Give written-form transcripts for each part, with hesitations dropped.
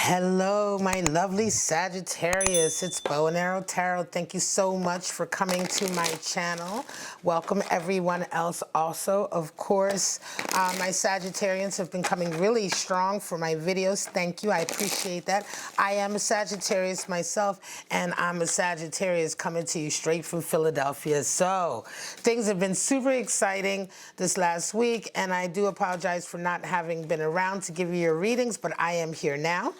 Hello, my lovely Sagittarius. It's Bow and Arrow Tarot. Thank you so much for coming to my channel. Welcome everyone else also. Of course, my Sagittarians have been coming really strong for my videos. Thank you. I appreciate that. I am a Sagittarius myself, and I'm a Sagittarius coming to you straight from Philadelphia. So things have been super exciting this last week, and I do apologize for not having been around to give you your readings, but I am here now.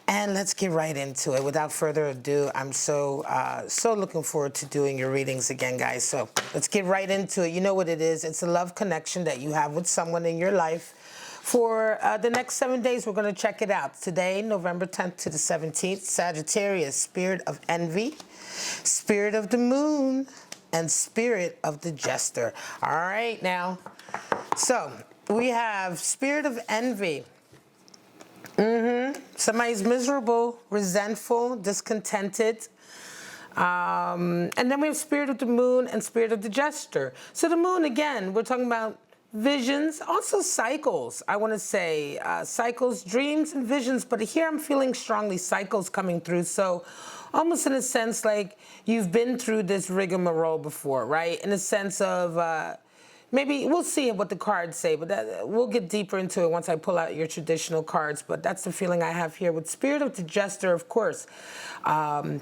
And let's get right into it. Without further ado, I'm so looking forward to doing your readings again, guys. So let's get right into it. You know what it is. It's a love connection that you have with someone in your life. For the next 7 days, we're going to check it out. Today, November 10th to the 17th, Sagittarius, spirit of envy, spirit of the moon, and spirit of the jester. All right, now. So we have spirit of envy. Somebody's miserable, resentful, discontented. And then we have spirit of the moon and spirit of the jester. So the moon, again, we're talking about visions, also cycles. I want to say cycles, dreams, and visions. But here I'm feeling strongly cycles coming through. So almost in a sense like you've been through this rigmarole before, right? In a sense of... maybe we'll see what the cards say, but we'll get deeper into it once I pull out your traditional cards. But that's the feeling I have here with spirit of the jester, of course.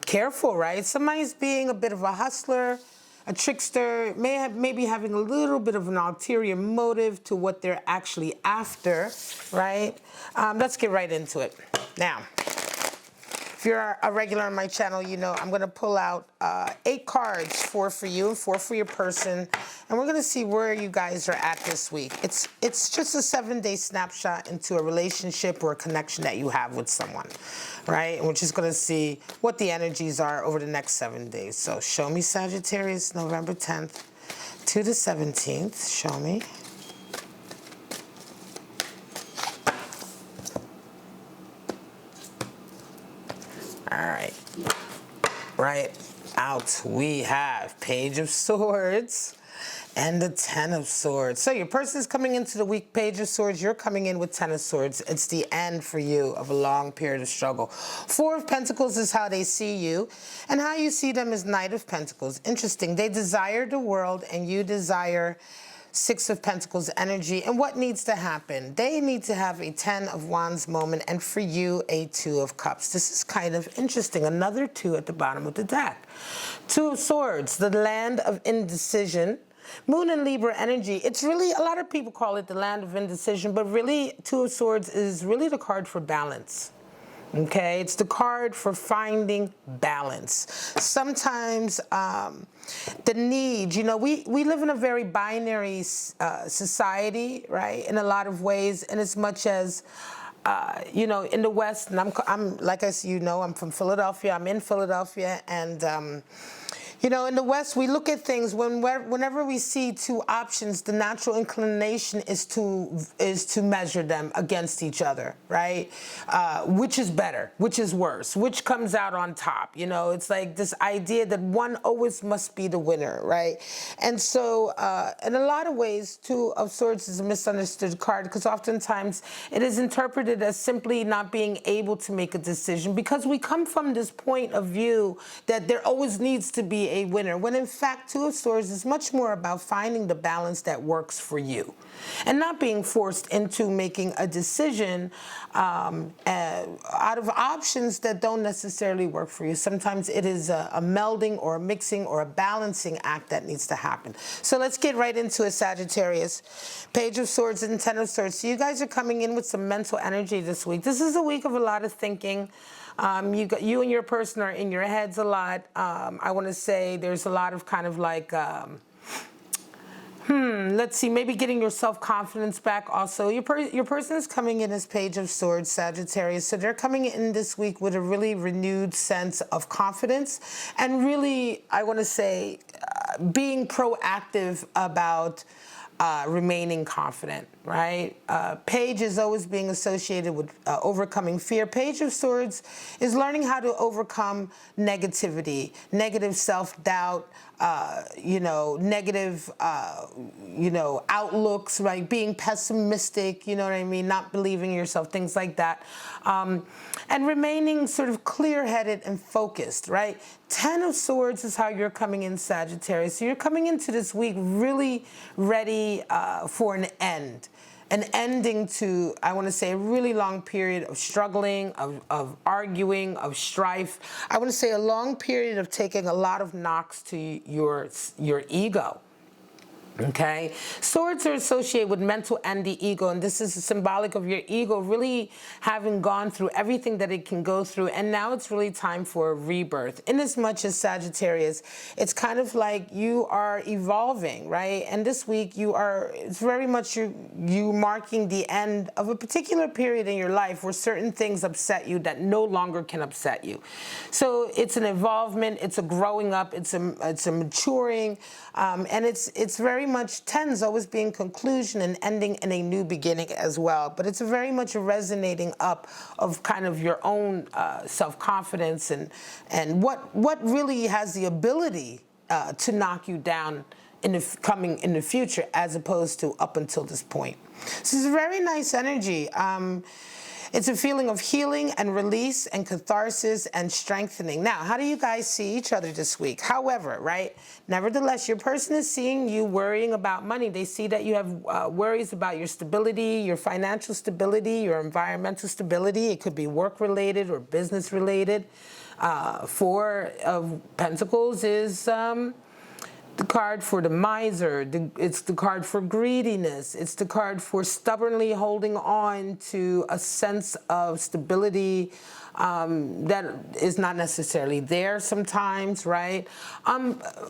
Careful, right? Somebody's being a bit of a hustler, a trickster, maybe having a little bit of an ulterior motive to what they're actually after, right? Let's get right into it. Now, if you're a regular on my channel, you know I'm going to pull out 8 cards, 4 for you and 4 for your person. And we're going to see where you guys are at this week. It's just a 7-day snapshot into a relationship or a connection that you have with someone, right? And we're just going to see what the energies are over the next 7 days. So show me Sagittarius, November 10th to the 17th. Show me. All right. Right out we have Page of Swords and the 10 of Swords. So your person is coming into the week, Page of Swords. You're coming in with 10 of Swords. It's the end for you of a long period of struggle. 4 of Pentacles is how they see you, and how you see them is Knight of Pentacles. Interesting. They desire the world, and you desire 6 of Pentacles energy. And what needs to happen? They need to have a 10 of Wands moment, and for you, a 2 of Cups. This is kind of interesting. Another 2 at the bottom of the deck. 2 of Swords, the land of indecision. Moon and Libra energy. It's really, a lot of people call it the land of indecision, but really 2 of Swords is really the card for balance. Okay, it's the card for finding balance. Sometimes the need, you know, we live in a very binary society, right, in a lot of ways, and as much as you know, in the West, and I'm like you know, I'm from Philadelphia. I'm in Philadelphia, and you know, in the West, we look at things whenever we see 2 options, the natural inclination is to measure them against each other, right? Which is better? Which is worse? Which comes out on top? You know, it's like this idea that one always must be the winner, right? And so, in a lot of ways, 2 of Swords is a misunderstood card because oftentimes it is interpreted as simply not being able to make a decision because we come from this point of view that there always needs to be a winner, when in fact 2 of Swords is much more about finding the balance that works for you and not being forced into making a decision out of options that don't necessarily work for you. Sometimes it is a melding or a mixing or a balancing act that needs to happen. So let's get right into it, Sagittarius. Page of Swords and 10 of Swords. So you guys are coming in with some mental energy this week. This is a week of a lot of thinking. You and your person are in your heads a lot. I want to say there's a lot of kind of like, let's see, maybe getting your self-confidence back also. Your person is coming in as Page of Swords, Sagittarius. So they're coming in this week with a really renewed sense of confidence and really, I want to say, being proactive about remaining confident, right? Page is always being associated with overcoming fear. Page of Swords is learning how to overcome negativity, negative self-doubt, you know, negative, you know, outlooks, right? Being pessimistic, you know what I mean? Not believing in yourself, things like that. And remaining sort of clear-headed and focused, right? 10 of Swords is how you're coming in, Sagittarius. So you're coming into this week really ready for an end. An ending to, I want to say, a really long period of struggling, of arguing, of strife. I want to say a long period of taking a lot of knocks to your ego. Okay, swords are associated with mental and the ego, and this is symbolic of your ego really having gone through everything that it can go through, and now it's really time for a rebirth. In as much as Sagittarius, it's kind of like you are evolving, right? And this week it's very much you marking the end of a particular period in your life where certain things upset you that no longer can upset you. So it's an evolvement, it's a growing up, it's a maturing, and it's very much 10s always being conclusion and ending in a new beginning as well. But it's very much a resonating up of kind of your own self-confidence and what really has the ability to knock you down in the future, as opposed to up until this point. So it's a very nice energy. It's a feeling of healing and release and catharsis and strengthening. Now, how do you guys see each other this week? However, right, nevertheless, your person is seeing you worrying about money. They see that you have worries about your stability, your financial stability, your environmental stability. It could be work-related or business-related. Four of Pentacles is the card for the miser. It's the card for greediness. It's the card for stubbornly holding on to a sense of stability that is not necessarily there sometimes, right?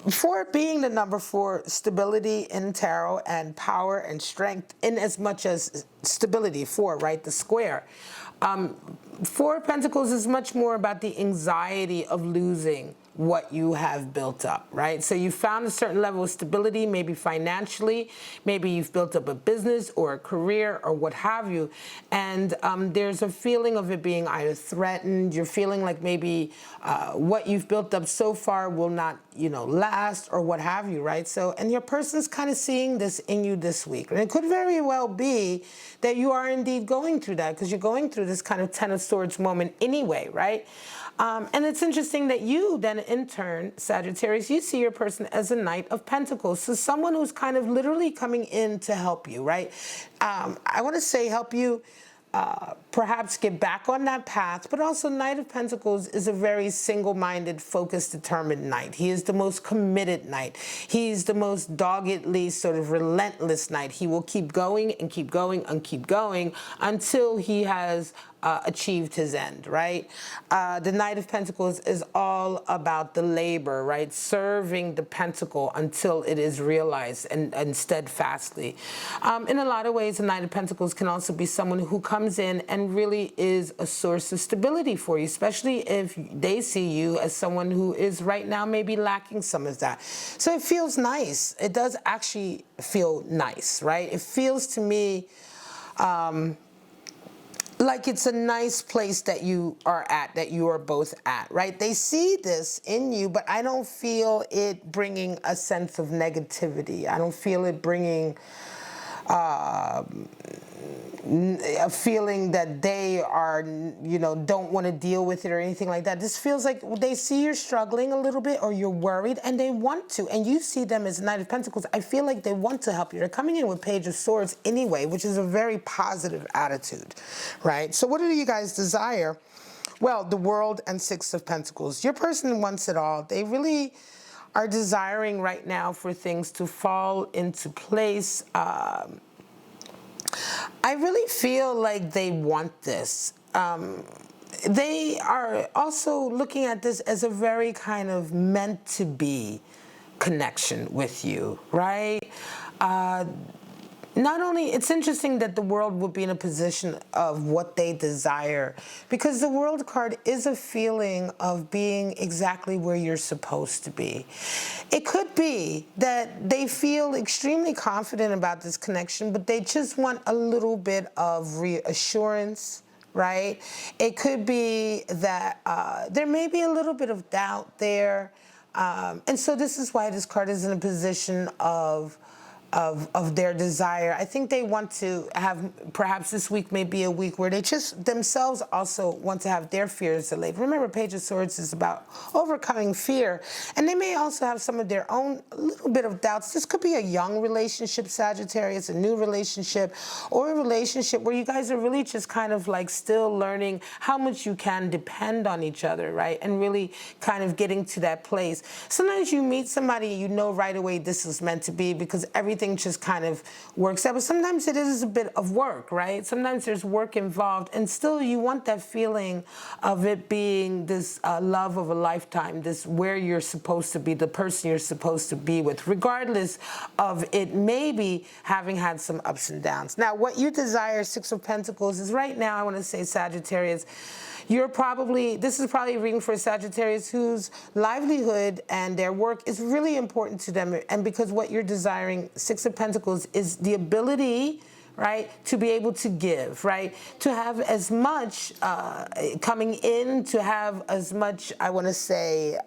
For being the number 4, stability in tarot and power and strength in as much as stability, 4, right? The square. 4 of Pentacles is much more about the anxiety of losing what you have built up, right? So you found a certain level of stability, maybe financially, maybe you've built up a business or a career or what have you, and there's a feeling of it being either threatened, you're feeling like maybe what you've built up so far will not, you know, last or what have you, right? So, and your person's kind of seeing this in you this week, and it could very well be that you are indeed going through that, because you're going through this kind of 10 of Swords moment anyway, right? And it's interesting that you then, in turn, Sagittarius, you see your person as a Knight of Pentacles. So someone who's kind of literally coming in to help you, right? I want to say help you perhaps get back on that path, but also Knight of Pentacles is a very single-minded, focused, determined knight. He is the most committed knight. He's the most doggedly sort of relentless knight. He will keep going and keep going and keep going until he has achieved his end, right? The Knight of Pentacles is all about the labor, right? Serving the pentacle until it is realized and steadfastly. In a lot of ways, the Knight of Pentacles can also be someone who comes in and really is a source of stability for you, especially if they see you as someone who is right now maybe lacking some of that. So it feels nice. It does actually feel nice, right? It feels to me like it's a nice place that you are at, that you are both at, right? They see this in you, but I don't feel it bringing a sense of negativity. I don't feel it bringing a feeling that they are, you know, don't want to deal with it or anything like that. This feels like they see you're struggling a little bit or you're worried and they want to. And you see them as Knight of Pentacles. I feel like they want to help you. They're coming in with Page of Swords anyway, which is a very positive attitude, right? So what do you guys desire? Well, the World and 6 of Pentacles. Your person wants it all. They really are desiring right now for things to fall into place. I really feel like they want this. They are also looking at this as a very kind of meant to be connection with you, right? Not only, it's interesting that the World will be in a position of what they desire, because the World card is a feeling of being exactly where you're supposed to be. It could be that they feel extremely confident about this connection, but they just want a little bit of reassurance, right? It could be that there may be a little bit of doubt there. And so this is why this card is in a position of their desire. I think they want to have, perhaps this week may be a week where they just themselves also want to have their fears allayed. Remember, Page of Swords is about overcoming fear. And they may also have some of their own little bit of doubts. This could be a young relationship, Sagittarius, a new relationship, or a relationship where you guys are really just kind of like still learning how much you can depend on each other, right? And really kind of getting to that place. Sometimes you meet somebody, you know right away this is meant to be because everything just kind of works out. But sometimes it is a bit of work, right? Sometimes there's work involved, and still you want that feeling of it being this love of a lifetime, this where you're supposed to be, the person you're supposed to be with, regardless of it maybe having had some ups and downs. Now, what you desire, Six of Pentacles, is right now, I want to say, Sagittarius, this is probably a reading for a Sagittarius whose livelihood and their work is really important to them. And because what you're desiring, Six of Pentacles, is the ability, right, to be able to give, right, to have as much coming in, to have as much, I want to say,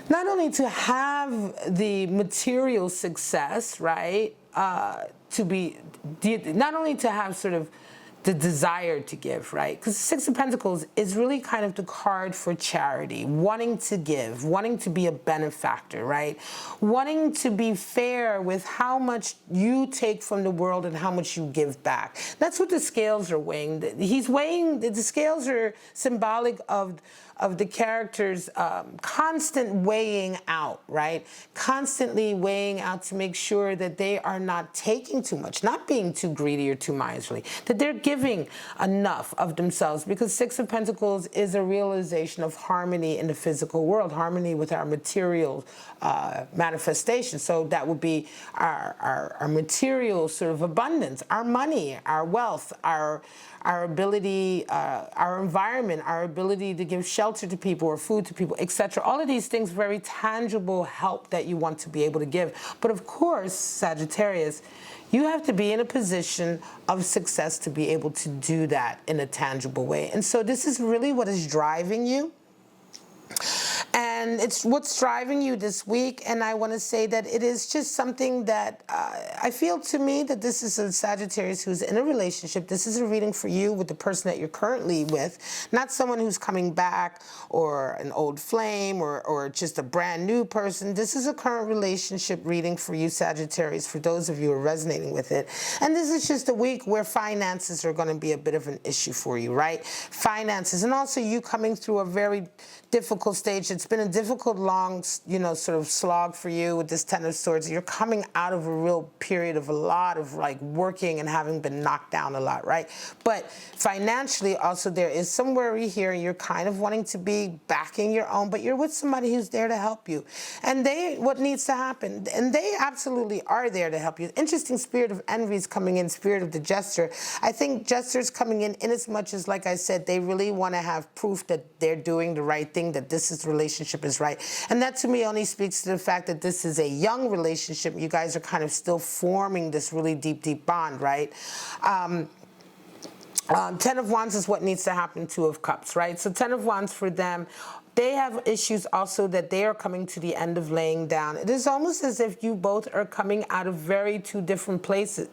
not only to have the material success, right, not only to have sort of the desire to give, right? Because Six of Pentacles is really kind of the card for charity, wanting to give, wanting to be a benefactor, right? Wanting to be fair with how much you take from the world and how much you give back. That's what the scales are weighing. He's weighing, the scales are symbolic of the character's constant weighing out, right? Constantly weighing out to make sure that they are not taking too much, not being too greedy or too miserly, that they're giving enough of themselves, because Six of Pentacles is a realization of harmony in the physical world, harmony with our material manifestation. So that would be our material sort of abundance, our money, our wealth, our ability, our environment, our ability to give shelter to people or food to people, etc. All of these things, very tangible help that you want to be able to give. But of course, Sagittarius, you have to be in a position of success to be able to do that in a tangible way. And so this is really what is driving you. And it's what's driving you this week. And I want to say that it is just something that I feel, to me, that this is a Sagittarius who's in a relationship. This is a reading for you with the person that you're currently with, not someone who's coming back or an old flame or just a brand new person. This is a current relationship reading for you, Sagittarius, for those of you who are resonating with it. And this is just a week where finances are going to be a bit of an issue for you, right? Finances. And also you coming through a very difficult stage. It's been a difficult, long, sort of slog for you with this Ten of Swords. You're coming out of a real period of a lot of like working and having been knocked down a lot, right? But financially also there is some worry here. You're kind of wanting to be backing your own, but you're with somebody who's there to help you. And what needs to happen, and they absolutely are there to help you. Interesting, Spirit of Envy is coming in, Spirit of the Jester. I think Jester's coming in as much as, like I said, they really want to have proof that they're doing the right thing, that this relationship is right. And that to me only speaks to the fact that this is a young relationship. You guys are kind of still forming this really deep, deep bond, right? Ten of Wands is what needs to happen. Two of Cups, right? So Ten of Wands for them, they have issues also that they are coming to the end of laying down. It is almost as if you both are coming out of two different places,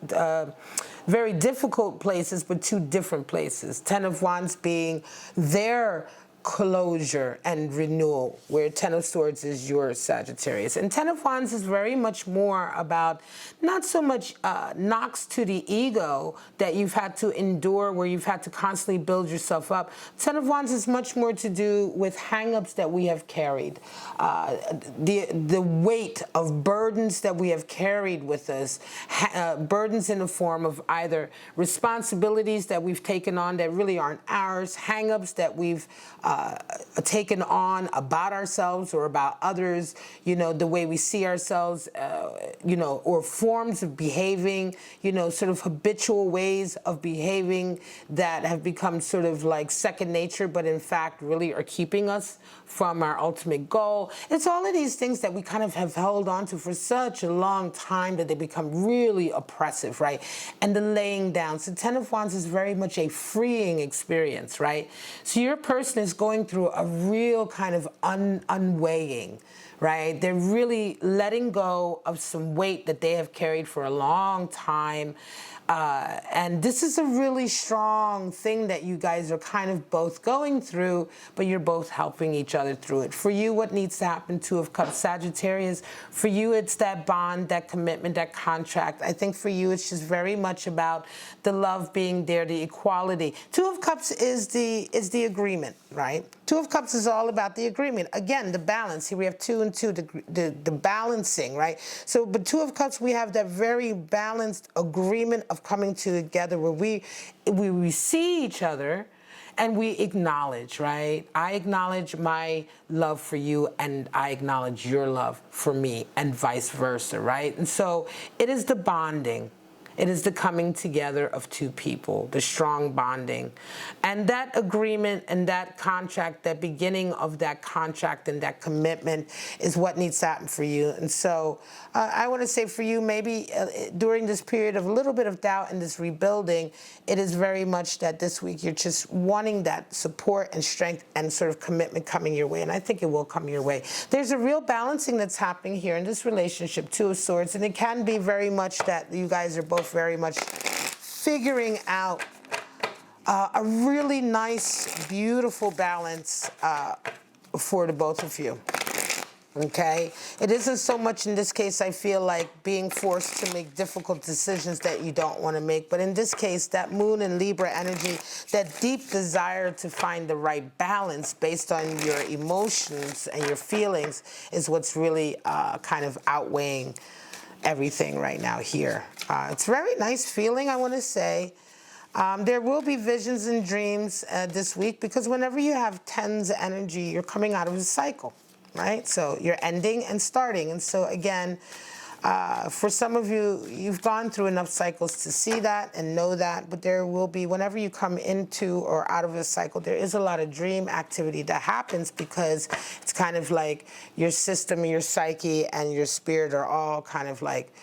very difficult places, but two different places. Ten of Wands being their closure and renewal, where Ten of Swords is your Sagittarius. And Ten of Wands is very much more about not so much knocks to the ego that you've had to endure, where you've had to constantly build yourself up. Ten of Wands is much more to do with hang-ups that we have carried, the weight of burdens that we have carried with us, burdens in the form of either responsibilities that we've taken on that really aren't ours, hang-ups that we've taken on about ourselves or about others, the way we see ourselves, or forms of behaving, sort of habitual ways of behaving that have become sort of like second nature, but in fact really are keeping us from our ultimate goal. It's all of these things that we kind of have held on to for such a long time that they become really oppressive, right? And the laying down. So Ten of Wands is very much a freeing experience, right? So your person is going through a real kind of unweighing, right? They're really letting go of some weight that they have carried for a long time. And this is a really strong thing that you guys are kind of both going through, but you're both helping each other through it. For you, what needs to happen, Two of Cups, Sagittarius, for you, it's that bond, that commitment, that contract. I think for you, it's just very much about the love being there, the equality. Two of Cups is the agreement, right? Two of Cups is all about the agreement. Again, the balance. Here we have 2 and 2, the balancing, right? So, but Two of Cups, we have that very balanced agreement of coming together where we see each other and we acknowledge, right? I acknowledge my love for you and I acknowledge your love for me and vice versa, right? And so it is the bonding. It is the coming together of two people, the strong bonding. And that agreement and that contract, that beginning of that contract and that commitment is what needs to happen for you. And so I want to say for you, maybe during this period of a little bit of doubt and this rebuilding, it is very much that this week you're just wanting that support and strength and sort of commitment coming your way. And I think it will come your way. There's a real balancing that's happening here in this relationship, Two of Swords. And it can be very much that you guys are both very much figuring out a really nice, beautiful balance for the both of you. Okay? It isn't so much in this case, I feel like being forced to make difficult decisions that you don't want to make. But in this case, that Moon and Libra energy, that deep desire to find the right balance based on your emotions and your feelings is what's really kind of outweighing everything right now here. It's a very nice feeling, I want to say. There will be visions and dreams this week because whenever you have tens energy, you're coming out of a cycle, right? So you're ending and starting. And so again, for some of you, you've gone through enough cycles to see that and know that, but there will be, whenever you come into or out of a cycle, there is a lot of dream activity that happens because it's kind of like your system, your psyche, and your spirit are all kind of like,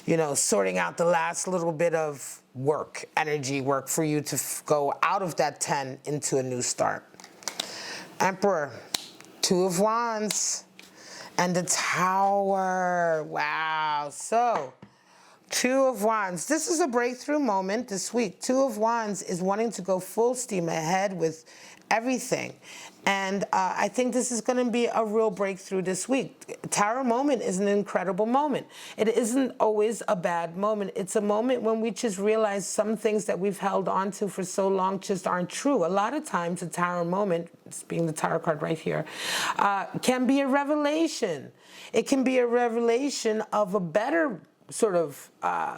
you know, sorting out the last little bit of work, energy work for you to go out of that 10 into a new start. Emperor, Two of Wands. And the Tower. Wow. So, Two of Wands. This is a breakthrough moment this week. Two of Wands is wanting to go full steam ahead with everything. And I think this is going to be a real breakthrough this week. Tower moment is an incredible moment. It isn't always a bad moment. It's a moment when we just realize some things that we've held on to for so long just aren't true. A lot of times a Tower moment, it's being the Tower card right here, can be a revelation. It can be a revelation of a better sort of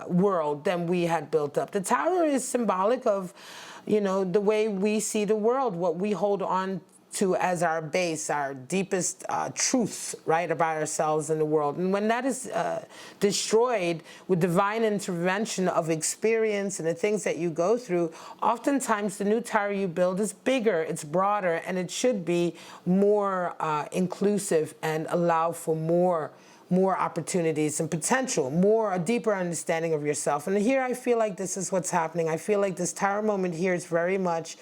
world than we had built up. The Tower is symbolic of, you know, the way we see the world, what we hold on to as our base, our deepest truths, right, about ourselves and the world. And when that is destroyed with divine intervention of experience and the things that you go through, oftentimes the new tower you build is bigger, it's broader, and it should be more inclusive and allow for more opportunities and potential, a deeper understanding of yourself. And here I feel like this is what's happening. I feel like this Tower moment here is very much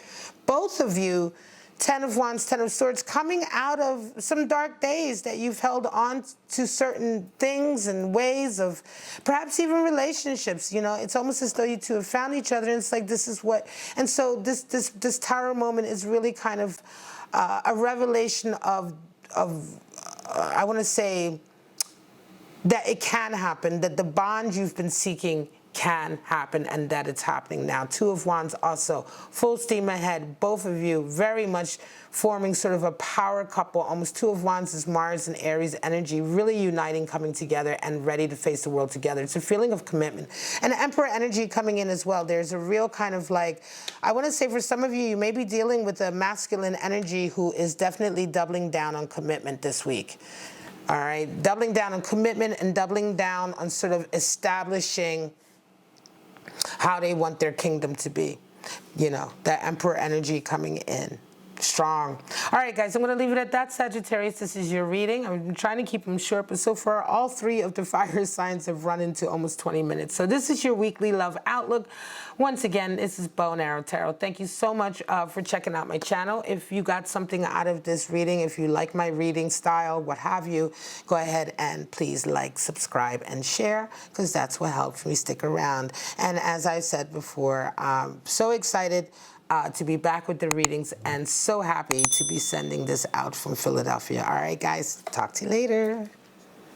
both of you, 10 of Wands, 10 of Swords, coming out of some dark days that you've held on to certain things and ways of perhaps even relationships. You know, it's almost as though you two have found each other and it's like this is what, and so this Tower moment is really kind of a revelation of I want to say, that it can happen, that the bond you've been seeking can happen, and that it's happening now. Two of Wands also, full steam ahead, both of you very much forming sort of a power couple. Almost Two of Wands is Mars and Aries energy, really uniting, coming together, and ready to face the world together. It's a feeling of commitment. And Emperor energy coming in as well. There's a real kind of like, I want to say for some of you, you may be dealing with a masculine energy who is definitely doubling down on commitment this week. All right, doubling down on commitment and doubling down on sort of establishing how they want their kingdom to be. You know, that Emperor energy coming in. Strong. All right, guys, I'm going to leave it at that, Sagittarius. This is your reading. I'm trying to keep them short, but so far, all three of the fire signs have run into almost 20 minutes. So this is your weekly love outlook. Once again, this is Bow and Arrow Tarot. Thank you so much for checking out my channel. If you got something out of this reading, if you like my reading style, what have you, go ahead and please like, subscribe, and share, because that's what helps me stick around. And as I said before, I'm so excited to be back with the readings, and so happy to be sending this out from Philadelphia. All right, guys, talk to you later.